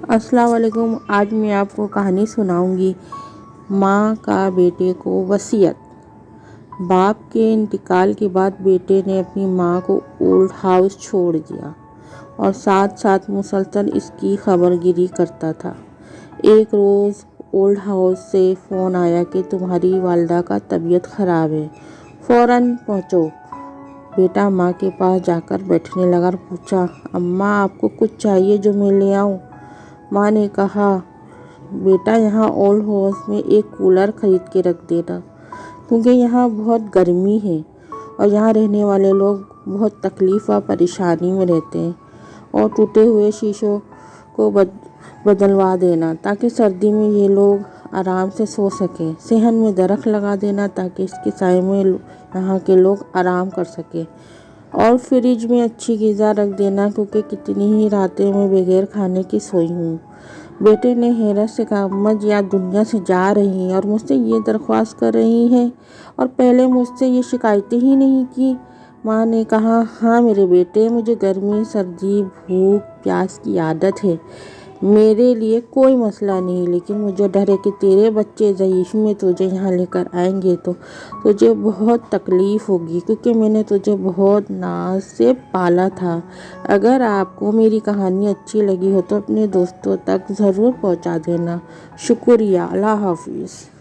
अस्सलाम वालेकुम। आज मैं आपको कहानी सुनाऊंगी माँ का बेटे को वसीयत। बाप के इंतकाल के बाद बेटे ने अपनी माँ को ओल्ड हाउस छोड़ दिया और साथ साथ मुसलसल इसकी खबरगिरी करता था। एक रोज़ ओल्ड हाउस से फ़ोन आया कि तुम्हारी वालदा का तबीयत ख़राब है, फ़ौरन पहुँचो। बेटा माँ के पास जाकर बैठने लगा और पूछा, अम्मा आपको कुछ चाहिए जो मैं ले आऊँ? माँ ने कहा, बेटा यहाँ ओल्ड हाउस में एक कूलर ख़रीद के रख देना, क्योंकि यहाँ बहुत गर्मी है और यहाँ रहने वाले लोग बहुत तकलीफ़ और परेशानी में रहते हैं। और टूटे हुए शीशों को बदलवा देना ताकि सर्दी में ये लोग आराम से सो सकें। सहन में दरख्त लगा देना ताकि इसके साए में यहाँ के लोग आराम कर सकें। और फ्रिज में अच्छी ग़िज़ा रख देना, क्योंकि कितनी ही रातें मैं बगैर खाने की सोई हूँ। बेटे ने हैरत से कहा, अम्मा जी आप दुनिया से जा रही हैं और मुझसे ये दरख्वास्त कर रही हैं, और पहले मुझसे ये शिकायतें ही नहीं की। माँ ने कहा, हाँ मेरे बेटे, मुझे गर्मी, सर्दी, भूख प्यास की आदत है। मेरे लिए कोई मसला नहीं, लेकिन मुझे डर है कि तेरे बच्चे ज़ईफ़ में तुझे यहाँ लेकर आएंगे तो तुझे बहुत तकलीफ़ होगी, क्योंकि मैंने तुझे बहुत नाज से पाला था। अगर आपको मेरी कहानी अच्छी लगी हो तो अपने दोस्तों तक ज़रूर पहुँचा देना। शुक्रिया। अल्लाह हाफ़िज़।